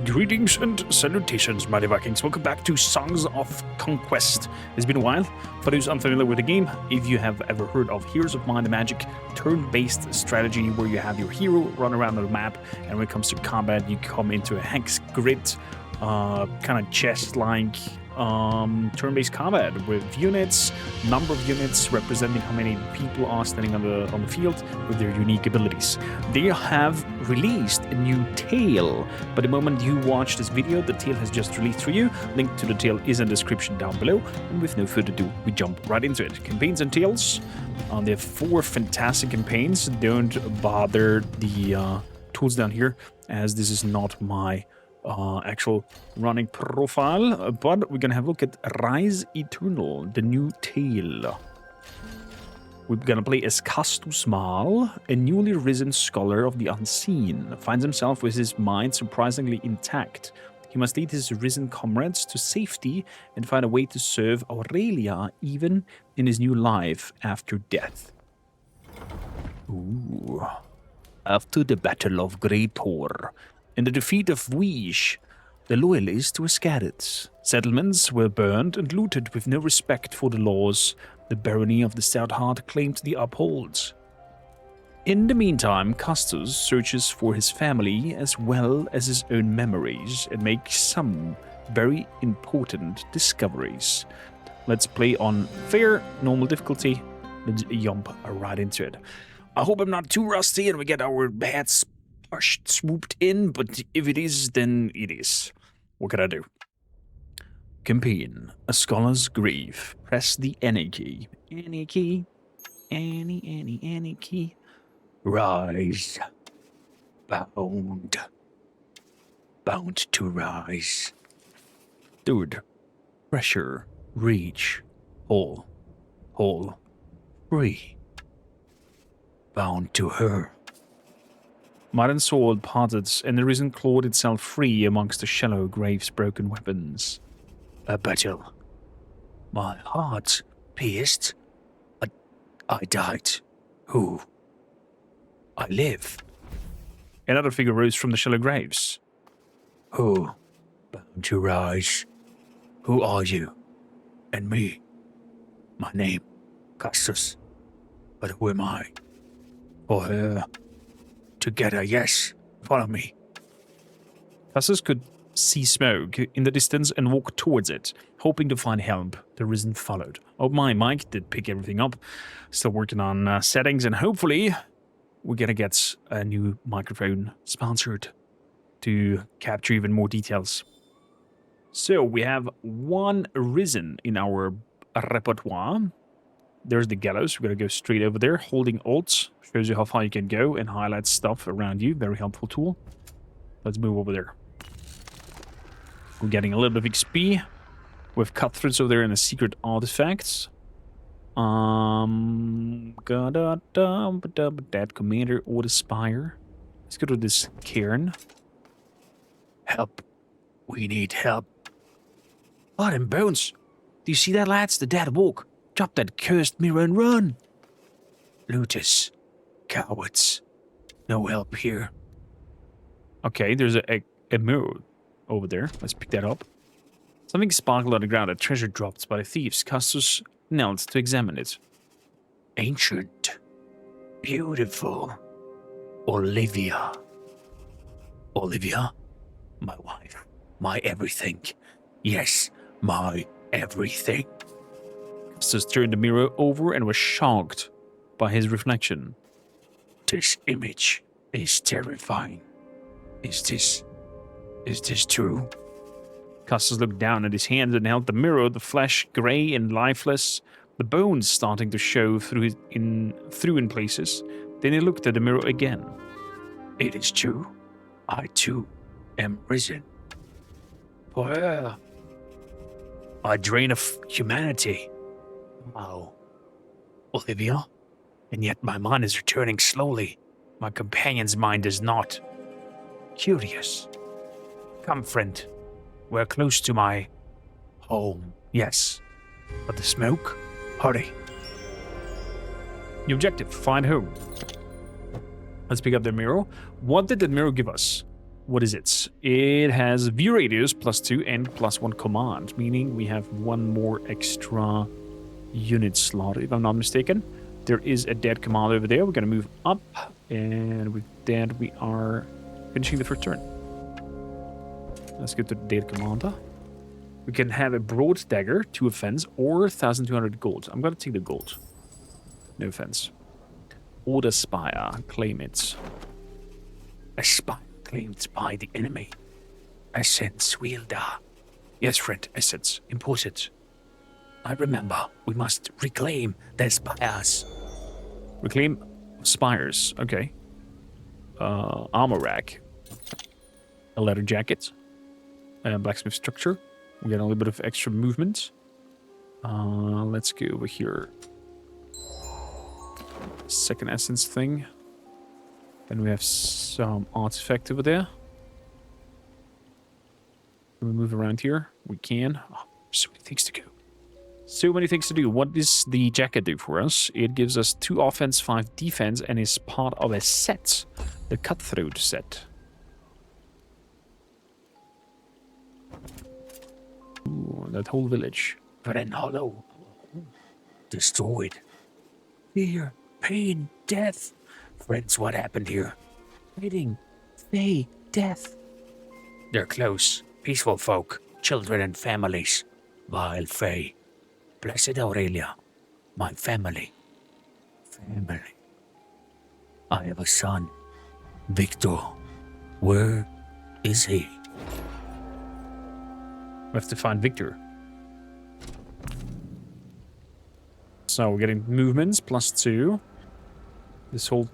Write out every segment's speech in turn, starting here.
Greetings and salutations, mighty Vikings. Welcome back to Songs of Conquest. It's been a while. For those unfamiliar with the game, if you have ever heard of Heroes of Might and Magic, turn-based strategy where you have your hero run around on the map, and when it comes to combat, you come into a hex grid, kind of chess-like turn-based combat with units, number of units representing how many people are standing on the field with their unique abilities. They have released a new tale, but the moment you watch this video, the tale has just released for you. Link to the tale is in the description down below, and with no further ado, we jump right into it. Campaigns and tales. They have 4 fantastic campaigns. Don't bother the tools down here, as this is not my actual running profile, but we're gonna have a look at Rise Eternal, the new tale. We're gonna play as Kastus Maal, a newly risen scholar of the unseen. Finds himself with his mind surprisingly intact. He must lead his risen comrades to safety and find a way to serve Aurelia even in his new life after death. Ooh. After the Battle of Grey Tor and the defeat of Wiesh, the Loyalists were scattered. Settlements were burned and looted with no respect for the laws the barony of the Stoutheart claimed the uphold. In the meantime, Kastus searches for his family as well as his own memories and makes some very important discoveries. Let's play on fair, normal difficulty. Let's jump right into it. I hope I'm not too rusty and we get our heads swooped in, but if it is, then it is. What can I do? Campaign. A Scholar's Grief. Press the any key. Any key. Any key. Rise. Bound. Bound to rise. Dude. Pressure. Reach. Hole. Hole. Free. Bound to her. Mud and sword parted, and the risen clawed itself free amongst the shallow grave's broken weapons. A battle. My heart pierced. I died. Who? I live. Another figure rose from the shallow graves. Who? Bound to rise. Who are you? And me? My name, Kastus. But who am I? For her. Together, yes. Follow me. Kastus could see smoke in the distance and walk towards it, hoping to find help. The risen followed. Oh, my mic did pick everything up. Still working on settings, and hopefully we're gonna get a new microphone sponsored to capture even more details. So we have one risen in our repertoire. There's the gallows. We're going to go straight over there. Holding Alt shows you how far you can go and highlights stuff around you. Very helpful tool. Let's move over there. We're getting a little bit of XP with cutthroats over there and the secret artifacts. Dead commander or the spire. Let's go to this cairn. Help. We need help. Blood and bones. Do you see that, lads? The dead walk. Drop that cursed mirror and run! Looters. Cowards. No help here. Okay, there's a mirror over there. Let's pick that up. Something sparkled on the ground. A treasure dropped by the thieves. Kastus knelt to examine it. Ancient. Beautiful. Olivia. Olivia? My wife. My everything. Yes, my everything. Kastus turned the mirror over and was shocked by his reflection. This image is terrifying. Is this true? Kastus looked down at his hands and held the mirror, the flesh grey and lifeless, the bones starting to show through in places. Then he looked at the mirror again. It is true. I too am risen. For her, I drain of humanity. Oh, Olivia? And yet my mind is returning slowly. My companion's mind is not. Curious. Come, friend. We're close to my home. Yes. But the smoke? Hurry. The objective, find home. Let's pick up the mirror. What did the mirror give us? What is it? It has view radius +2 and +1 command, meaning we have one more extra unit slot, if I'm not mistaken. There is a dead command over there. We're going to move up, and with that, we are finishing the first turn. Let's go to the dead commander. We can have a broad dagger, 2 offense, or 1,200 gold. I'm going to take the gold. No offense. Order spire, claim it. A spire claimed by the enemy. Essence Wielder. Yes, friend, essence. Impose it. I remember. We must reclaim their spires. Reclaim spires. Okay. Armor rack. A leather jacket. Blacksmith structure. We get a little bit of extra movement. Let's go over here. Second essence thing. Then we have some artifact over there. Can we move around here? We can. Oh, so many things to go. So many things to do. What does the jacket do for us? It gives us 2 offense, 5 defense, and is part of a set. The Cutthroat set. Ooh, that whole village. Wren Hollow. Destroyed. Fear, pain, death. Friends, what happened here? Fighting. Fae. Death. They're close. Peaceful folk. Children and families. Vile Fae. Blessed Aurelia. My family. Family. I have a son. Victor. Where is he? We have to find Victor. So we're getting movements +2. This whole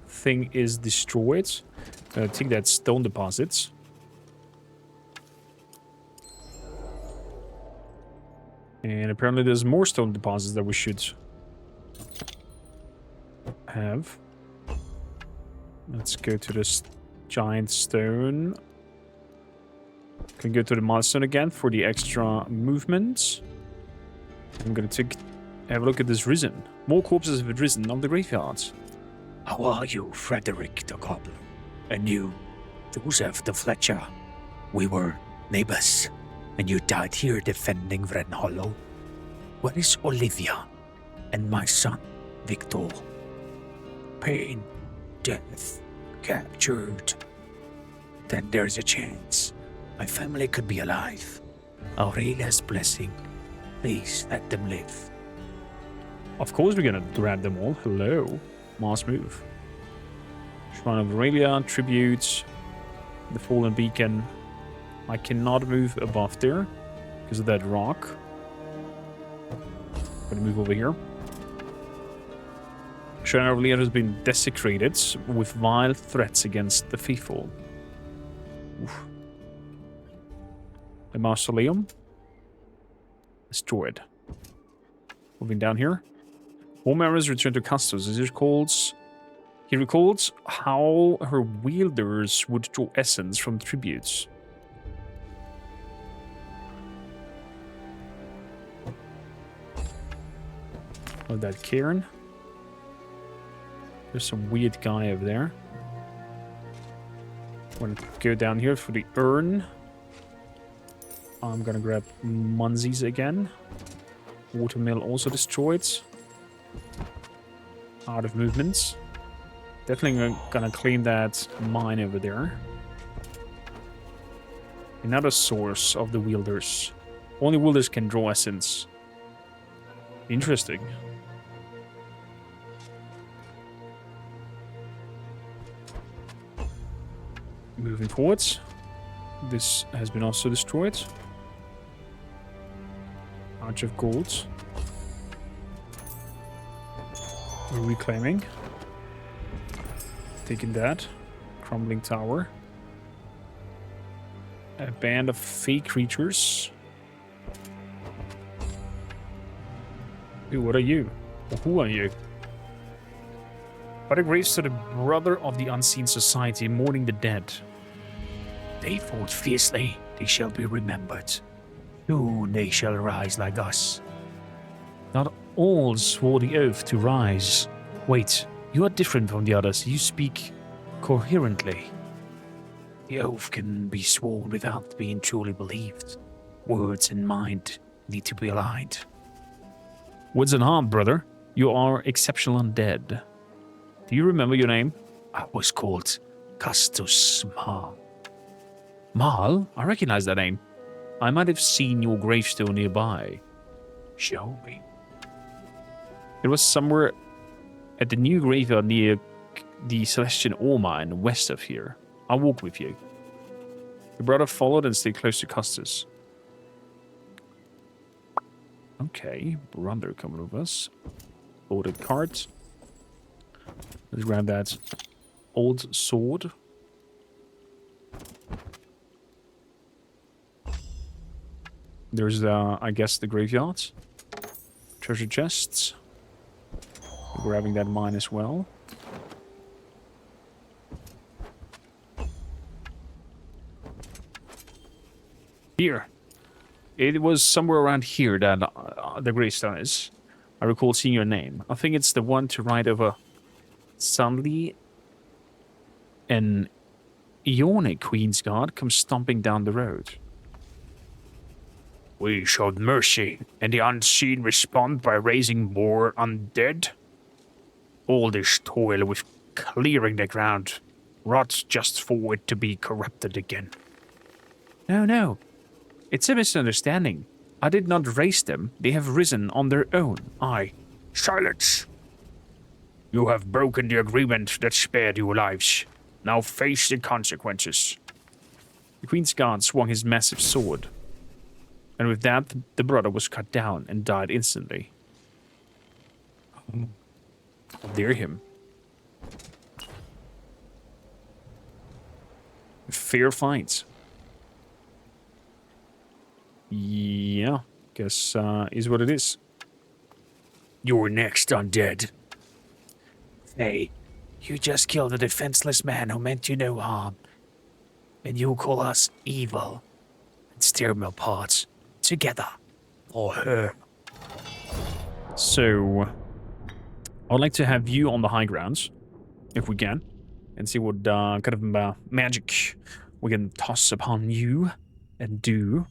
thing is destroyed. I think that's stone deposits. And apparently there's more stone deposits that we should have. Let's go to this giant stone. Can go to the milestone again for the extra movement. I'm gonna have a look at this risen. More corpses have risen on the graveyards. How are you, Frederick the Goblin? And you, Joseph the Fletcher? We were neighbors, and you died here defending Wren Hollow. Where is Olivia and my son, Victor? Pain, death, captured. Then there's a chance my family could be alive. Aurelia's blessing. Please let them live. Of course we're gonna grab them all. Hello. Mass move. Shrine of Aurelia, tribute, the Fallen Beacon. I cannot move above there because of that rock. Gonna move over here. Shrine of Aurelia has been desecrated with vile threats against the faithful. Oof. The mausoleum destroyed. Moving down here. All memories return to Kastus. He recalls how her wielders would draw essence from tributes. Oh, that cairn. There's some weird guy over there. I'm gonna go down here for the urn. I'm gonna grab Munzies again. Watermill also destroyed. Out of movements. Definitely gonna claim that mine over there. Another source of the wielders. Only wielders can draw essence. Interesting. Moving forwards. This has been also destroyed. Arch of Gold. Reclaiming. Taking that. Crumbling tower. A band of fake creatures. Ooh, what are you? Or who are you? By the graves to the brother of the unseen society, mourning the dead. They fought fiercely, they shall be remembered. Soon they shall rise like us. Not all swore the oath to rise. Wait, you are different from the others. You speak coherently. The oath can be sworn without being truly believed. Words and mind need to be aligned. Woods and heart, brother. You are exceptional undead. Do you remember your name? I was called Kastus Maal. Maal? I recognize that name. I might have seen your gravestone nearby. Show me. It was somewhere at the new graveyard near the Celestian ore mine west of here. I'll walk with you. Your brother followed and stayed close to Kastus. Okay, brother coming with us. Loaded cart. Let's grab that old sword. There's, I guess, the graveyard. Treasure chests. Grabbing that mine as well. Here. It was somewhere around here that the gravestone is. I recall seeing your name. I think it's the one to right over suddenly an Ionic Queen's Guard comes stomping down the road. We showed mercy, and the unseen respond by raising more undead. All this toil with clearing the ground rots just for it to be corrupted again. No. It's a misunderstanding. I did not raise them. They have risen on their own. Silence! You have broken the agreement that spared your lives. Now face the consequences. The Queen's Guard swung his massive sword. And with that, the brother was cut down and died instantly. How dare him? Fair fight. Yeah, guess is what it is. You're next, undead. Hey, you just killed a defenseless man who meant you no harm. And you call us evil and tear him apart together for her. So, I'd like to have you on the high grounds, if we can, and see what kind of magic we can toss upon you and do.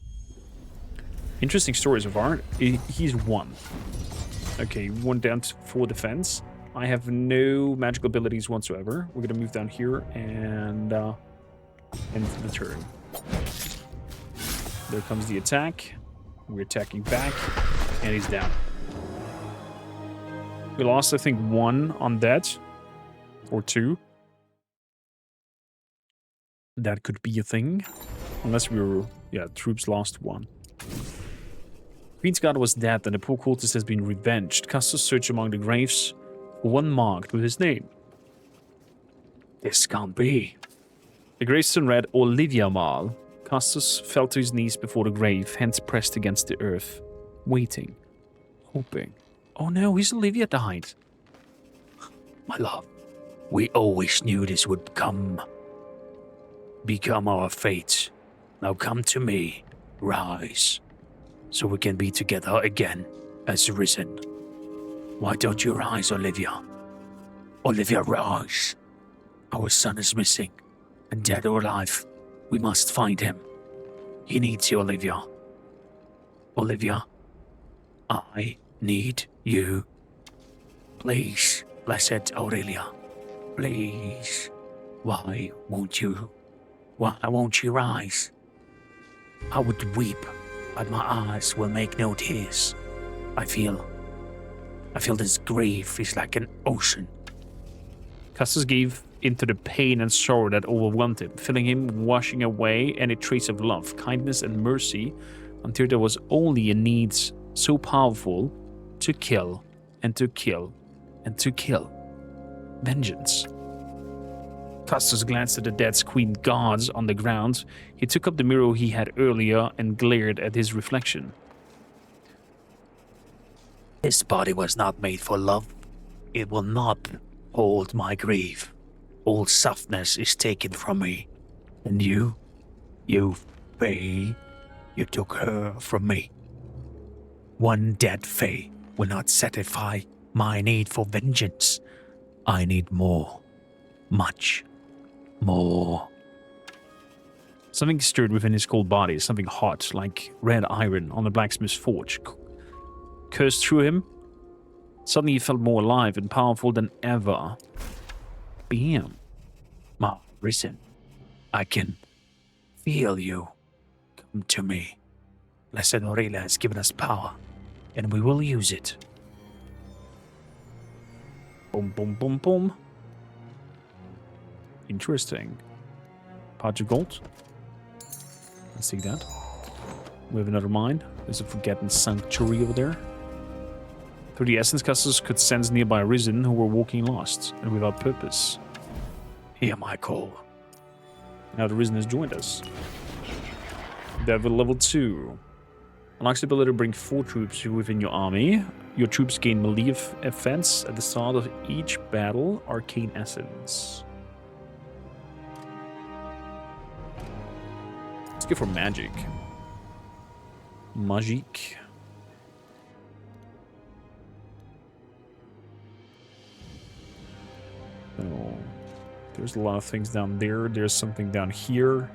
Interesting story so far. He's one. Okay, one down for defense. I have no magical abilities whatsoever. We're gonna move down here and end the turn. There comes the attack. We're attacking back, and he's down. We lost, I think, one undead. Or two. That could be a thing. Unless we were... Yeah, troops lost one. Queen's Guard was dead, and the poor cultist has been revenged. Kastus searched among the graves for one marked with his name. This can't be. The gravestone read Olivia Maal. Kastus fell to his knees before the grave, hands pressed against the earth, waiting, hoping. Oh no, his Olivia died. My love, we always knew this would become our fate. Now come to me, rise, so we can be together again as risen. Why don't you rise, Olivia? Olivia, rise. Our son is missing, and dead or alive, we must find him. He needs you, Olivia. Olivia, I need you. Please, blessed Aurelia, please. Why won't you rise? I would weep, but my eyes will make no tears. I feel this grief is like an ocean. Kastus gave into the pain and sorrow that overwhelmed him, filling him, washing away any trace of love, kindness, and mercy, until there was only a need so powerful to kill, and to kill, and to kill. Vengeance. Kastus glanced at the dead Queen Guards on the ground. He took up the mirror he had earlier and glared at his reflection. This body was not made for love. It will not hold my grief. All softness is taken from me. And you, Fae, you took her from me. One dead Fae will not satisfy my need for vengeance. I need more. Much more. Something stirred within his cold body, something hot, like red iron on the blacksmith's forge. Cursed through him. Suddenly he felt more alive and powerful than ever. Bam. Ma, Risen, I can feel you. Come to me. Blessed Aurelia has given us power, and we will use it. Boom, boom, boom, boom. Interesting. Pouch of gold. Let's see that. We have another mine. There's a forgotten sanctuary over there. Through the essence, Kastus could sense nearby Risen who were walking lost and without purpose. Hear my call. Now the Risen has joined us. Devil level 2. Unlocks the ability to bring 4 troops within your army. Your troops gain melee offense at the start of each battle. Arcane essence. Let's go for magic. Magic. Oh, there's a lot of things down there. There's something down here.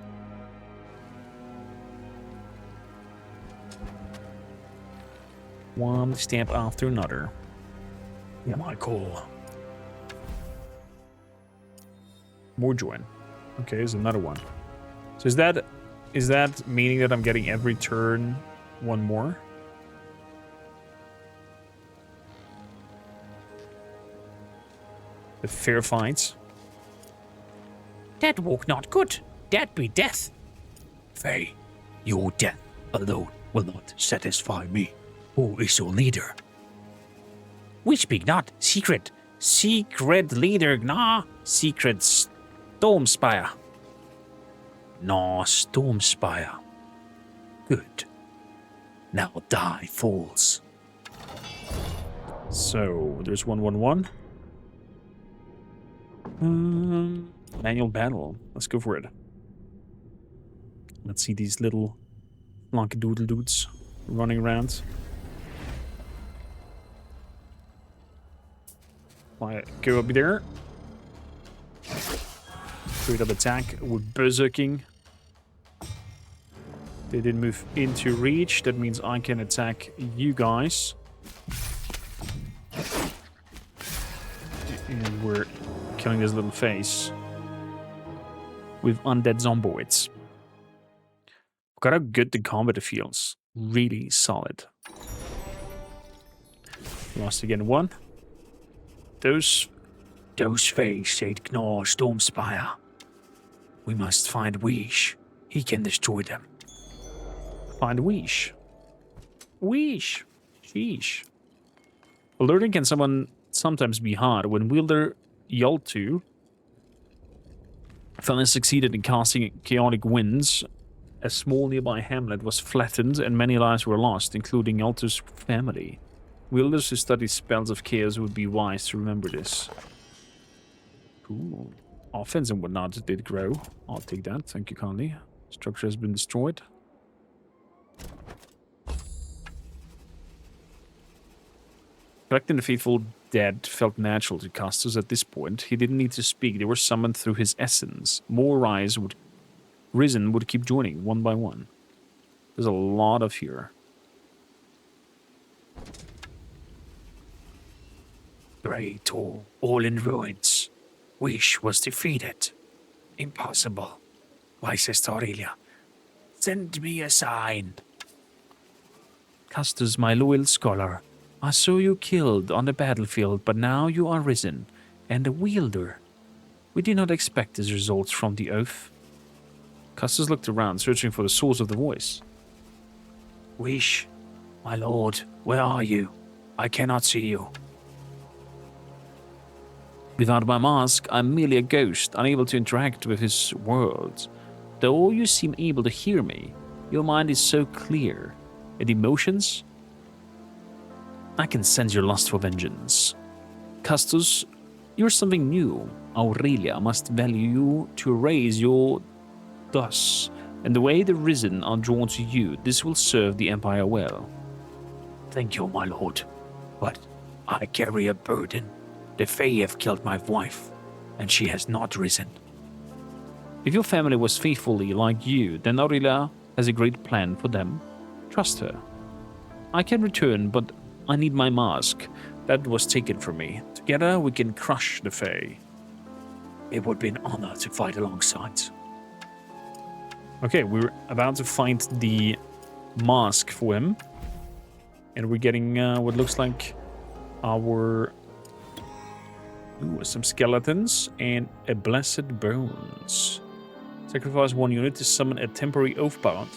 One stamp after another. Yeah, my call. More join. Okay, there's another one. So is that meaning that I'm getting every turn one more? The fair fights. That walk not good. That be death. Faye, your death alone will not satisfy me. Who is your leader? We speak not secret. Secret leader, nah. Secret Stormspire. Nah, Stormspire. Good. Now die, fools. So there's 111. Manual battle. Let's go for it. Let's see these little lonkadoodle dudes running around. Go up there. Straight up attack with berserking. They didn't move into reach. That means I can attack you guys. And we're killing this little face with undead zomboids. Look how good the combat feels. Really solid. Lost again one. Those Fays said gnaw Stormspire. We must find Wiesh. He can destroy them. Find Wiesh. Wiesh. Sheesh. Alerting can sometimes be hard. When Wielder Yaltu finally succeeded in casting chaotic winds, a small nearby hamlet was flattened and many lives were lost, including Yaltu's family. Wielders who study spells of chaos would be wise to remember this. Cool. Offense and whatnot did grow. I'll take that. Thank you kindly. Structure has been destroyed. Collecting the faithful dead felt natural to Kastus at this point. He didn't need to speak. They were summoned through his essence. More Risen would keep joining, one by one. There's a lot of here. Grey Tor, all in ruins. Wiesh was defeated. Impossible. Why, Sister Aurelia? Send me a sign. Kastus, my loyal scholar, I saw you killed on the battlefield, but now you are risen, and a wielder. We did not expect these results from the oath. Kastus looked around, searching for the source of the voice. Wiesh, my lord, where are you? I cannot see you. Without my mask, I'm merely a ghost, unable to interact with his world. Though you seem able to hear me, your mind is so clear. And emotions? I can sense your lust for vengeance. Kastus, you're something new. Aurelia must value you to raise your thus, and the way the Risen are drawn to you, this will serve the Empire well. Thank you, my lord, but I carry a burden. The Fae have killed my wife, and she has not risen. If your family was faithfully like you, then Aurelia has a great plan for them. Trust her. I can return, but I need my mask. That was taken from me. Together, we can crush the Fae. It would be an honor to fight alongside. Okay, we're about to find the mask for him. And we're getting what looks like our... Ooh, some skeletons and a blessed bones. Sacrifice 1 unit to summon a temporary oathbound.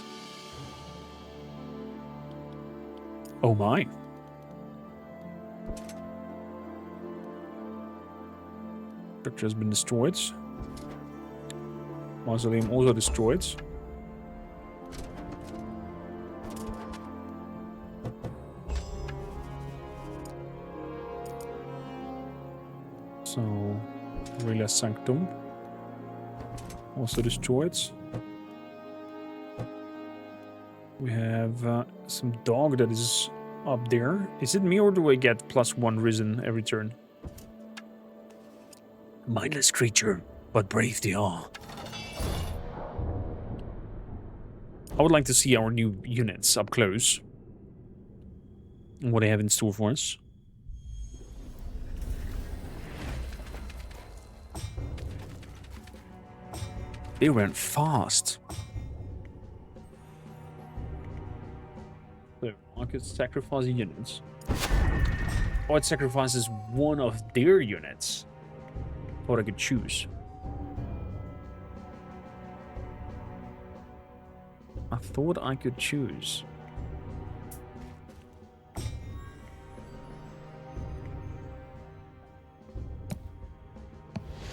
Oh my. Structure has been destroyed. Mausoleum also destroyed. So, Aurelia Sanctum also destroyed. We have some dog that is up there. Is it me or do I get +1 risen every turn? Mindless creature, but brave they are. I would like to see our new units up close. And what they have in store for us. They went fast. So, I could sacrifice units. Oh, it sacrifices one of their units. Thought I could choose. I thought I could choose.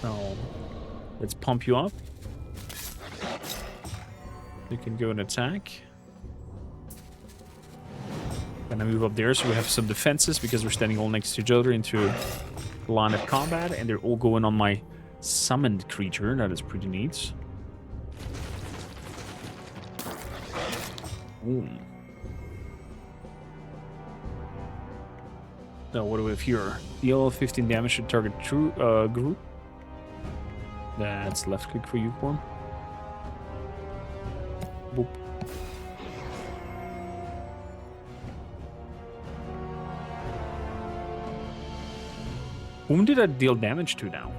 So, let's pump you up. You can go and attack. Gonna move up there so we have some defenses because we're standing all next to each other into line of combat, and they're all going on my summoned creature. That is pretty neat. Boom. So what do we have here? Deal 15 damage to target group. That's left click for you, form. Boop. Whom did I deal damage to now?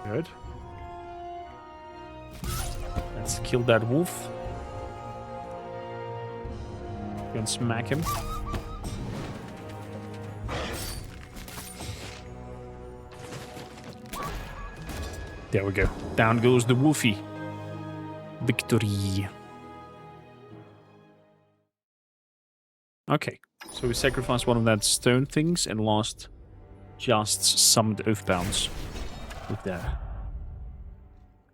Good. Let's kill that wolf. Go and smack him. There we go. Down goes the wolfie. Victory. Okay, so we sacrificed one of that stone things and lost just summoned oathbounds with that.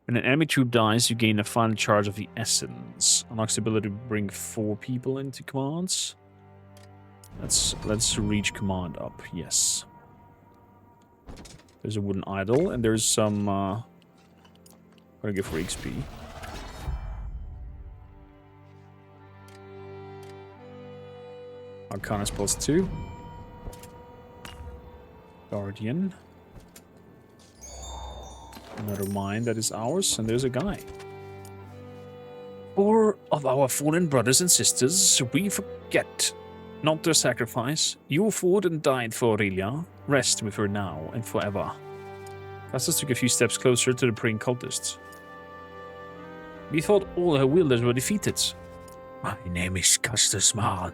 When an enemy troop dies, you gain a final charge of the essence. Unlocks the ability to bring 4 people into commands. Let's reach command up. Yes. There's a wooden idol and there's some. I'm gonna go for XP. Arcana spells 2. Guardian. Another mine that is ours, and there's a guy. 4 of our fallen brothers and sisters, we forget not their sacrifice. You fought and died for Aurelia. Rest with her now and forever. Kastus took a few steps closer to the praying cultists. We thought all her wielders were defeated. My name is Kastus Maal.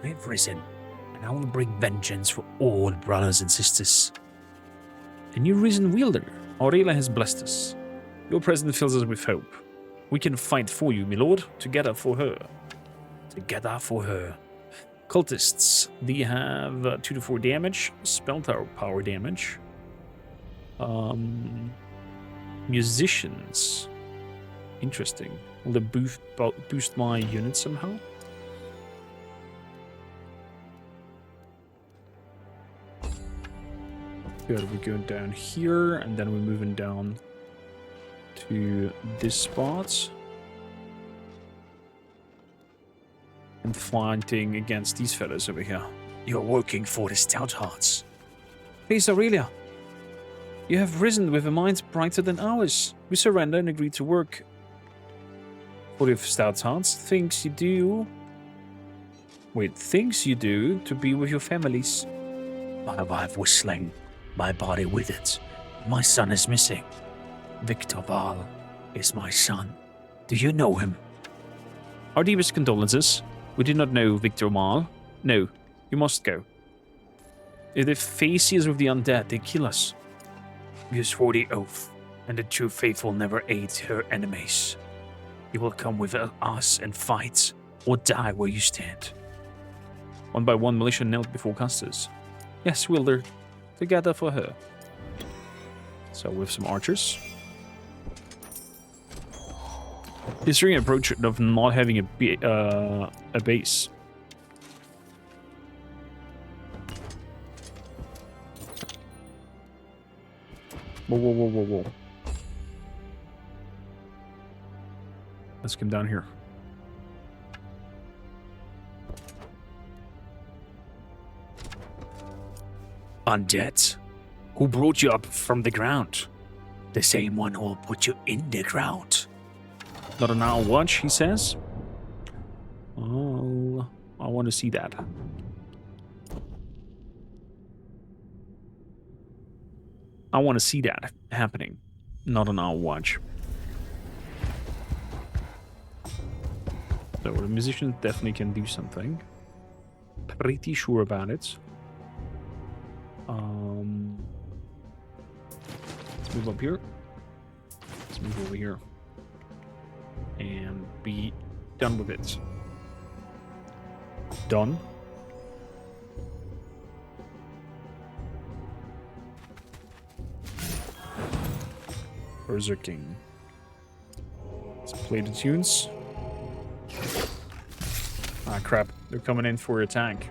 I have risen, and I will bring vengeance for all brothers and sisters. A new risen wielder. Aurelia has blessed us. Your presence fills us with hope. We can fight for you, my lord. Together for her. Together for her. Cultists. They have 2 to 4 damage. Spell power damage. Musicians. Interesting. Will they boost my unit somehow? Good, we're going down here, and then we're moving down to this spot. and fighting against these fellas over here. You're working for the Stouthearts. Please, Aurelia. You have risen with a mind brighter than ours. We surrender and agree to work for the Stouthearts. Things you do... Wait, things you do to be with your families. My wife was slain, my body with it. My son is missing. Victor Val is my son. Do you know him? Our deepest condolences. We do not know Victor Maal. No, you must go. If they face us with the undead, they kill us. You swore the oath, and the true faithful never aid her enemies. You will come with us and fight, or die where you stand. One by one, militia knelt before Kastus. Yes, Wielder, together for her. So with some archers. History approach of not having a base. Whoa, whoa, whoa, whoa, whoa. Let's come down here. Undead? Who brought you up from the ground? The same one who will put you in the ground. Not an hour watch, he says. Oh, I want to see that. I want to see that happening. Not an hour watch. So the musician definitely can do something. Pretty sure about it. Let's move up here. Let's move over here. And be done with it. Done. Berserking. Let's play the tunes. Ah, crap. They're coming in for attack.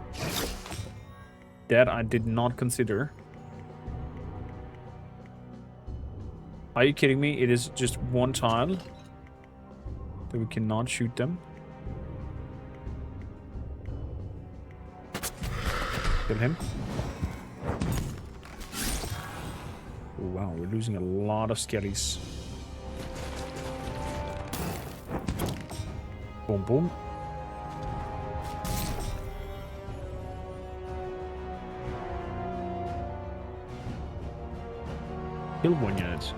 That I did not consider. Are you kidding me? It is just one tile. That we cannot shoot them. Kill him. Oh, wow, we're losing a lot of skellies. Boom, boom. Kill one unit.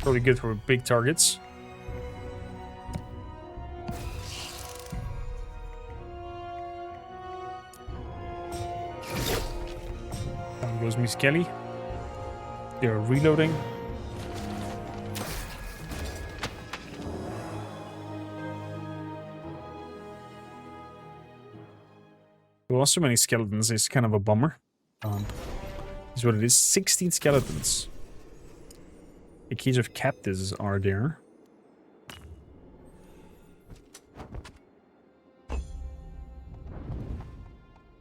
Probably good for big targets. There goes Miss Kelly. They're reloading. We lost so many skeletons, it's kind of a bummer. Is what it is. 16 skeletons. The keys of captives are there.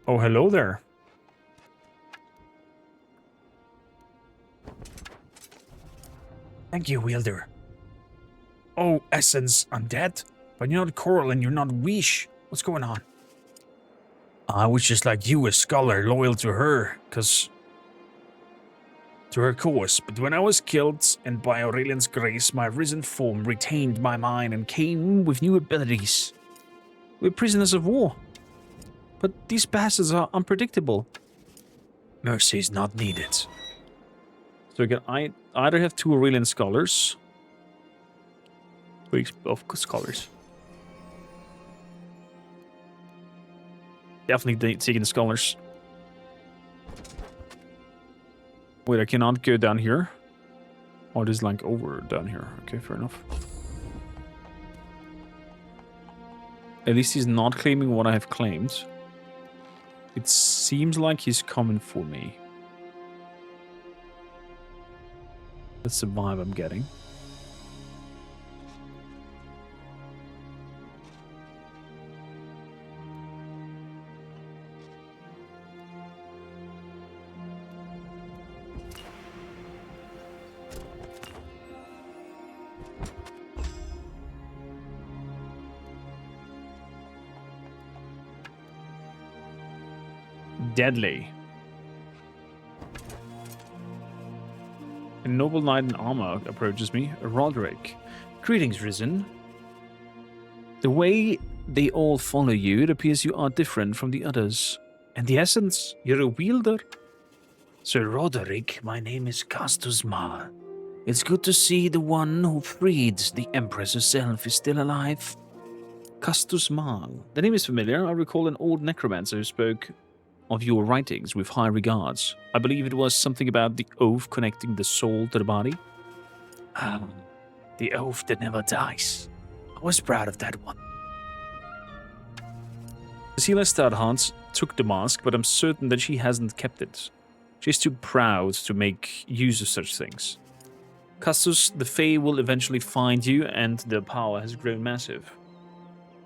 Oh, hello there. Thank you, Wielder. Oh, Essence, I'm dead. But you're not Coral and you're not Wiesh. What's going on? I was just like you, a scholar, loyal to her, to her cause. But when I was killed, and by Aurelian's grace, my risen form retained my mind and came with new abilities. We're prisoners of war. But these bastards are unpredictable. Mercy is not needed. So we can either have 2 Aurelian scholars. 2 scholars. Definitely taking the scholars. Wait, I cannot go down here. Oh, there's like over down here. Okay, fair enough. At least he's not claiming what I have claimed. It seems like he's coming for me. That's the vibe I'm getting. Deadly. A noble knight in armor approaches me, Roderick. Greetings, Risen. The way they all follow you, it appears you are different from the others. And the essence, you're a wielder? Sir Roderick, my name is Kastus Maal. It's good to see the one who freed the Empress herself is still alive. Kastus Maal. The name is familiar. I recall an old necromancer who spoke of your writings with high regards. I believe it was something about the oath connecting the soul to the body. The oath that never dies. I was proud of that one. Cecilia Stadhans took the mask, but I'm certain that she hasn't kept it. She's too proud to make use of such things. Kastus, the Fae will eventually find you, and the power has grown massive.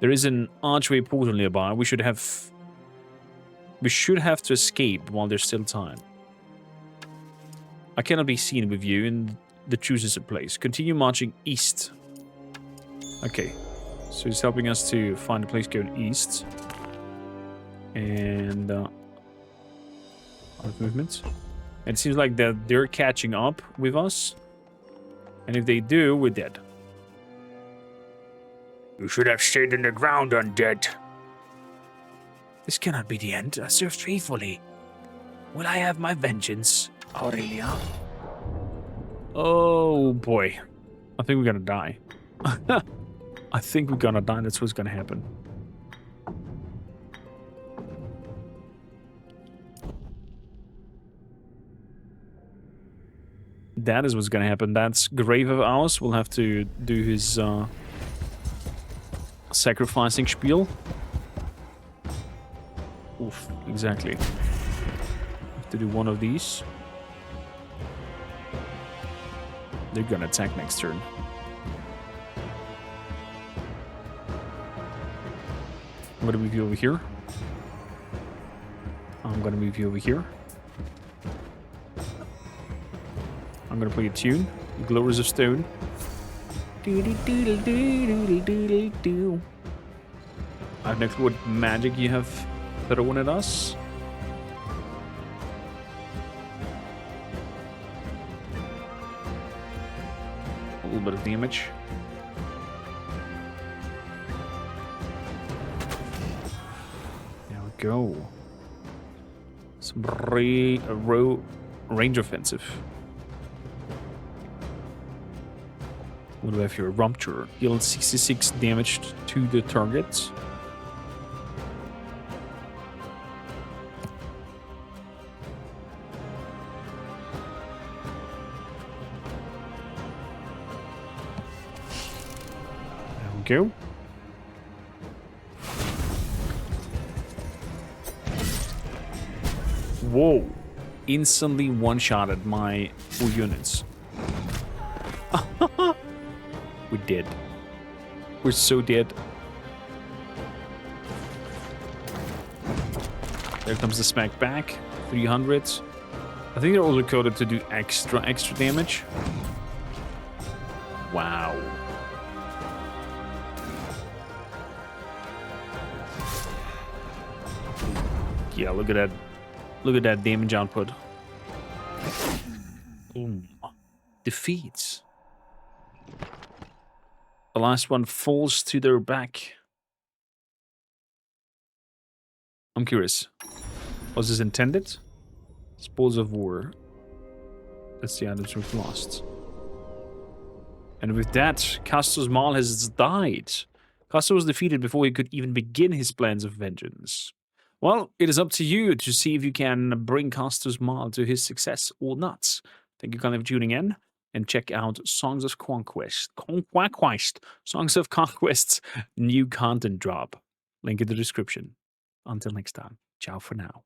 There is an archway portal nearby. We should have to escape while there's still time. I cannot be seen with you, and the truce is a place. Continue marching east. Okay, so he's helping us to find a place going east. And out of movement. And it seems like they're catching up with us. And if they do, we're dead. You should have stayed in the ground, undead. This cannot be the end. I served faithfully. Will I have my vengeance, Aurelia? Oh boy. I think we're gonna die. I think we're gonna die. That's what's gonna happen. That is what's gonna happen. That's grave of ours. We'll have to do his sacrificing spiel. Oof, exactly. Have to do one of these. They're gonna attack next turn. I'm gonna move you over here. I'm gonna move you over here. I'm gonna play a tune. Glowers of Stone. I have no clue what magic you have thrown at us. A little bit of damage. There we go. Some range offensive. What do we have here? Rupture. Deal 66 damage to the target. There we go. Whoa. Instantly one-shotted my 4 units. We're dead. We're so dead. There comes the smack back. 300. I think they're also coded to do extra damage. Wow. Yeah, look at that. Look at that damage output. Defeats. The last one falls to their back. I'm curious. Was this intended? Spoils of war. That's the items we've lost. And with that, Kastus Maal has died. Kastus was defeated before he could even begin his plans of vengeance. Well, it is up to you to see if you can bring Kastus Maal to his success or not. Thank you kindly for tuning in. And check out Songs of Conquest. Songs of Conquest's new content drop. Link in the description. Until next time. Ciao for now.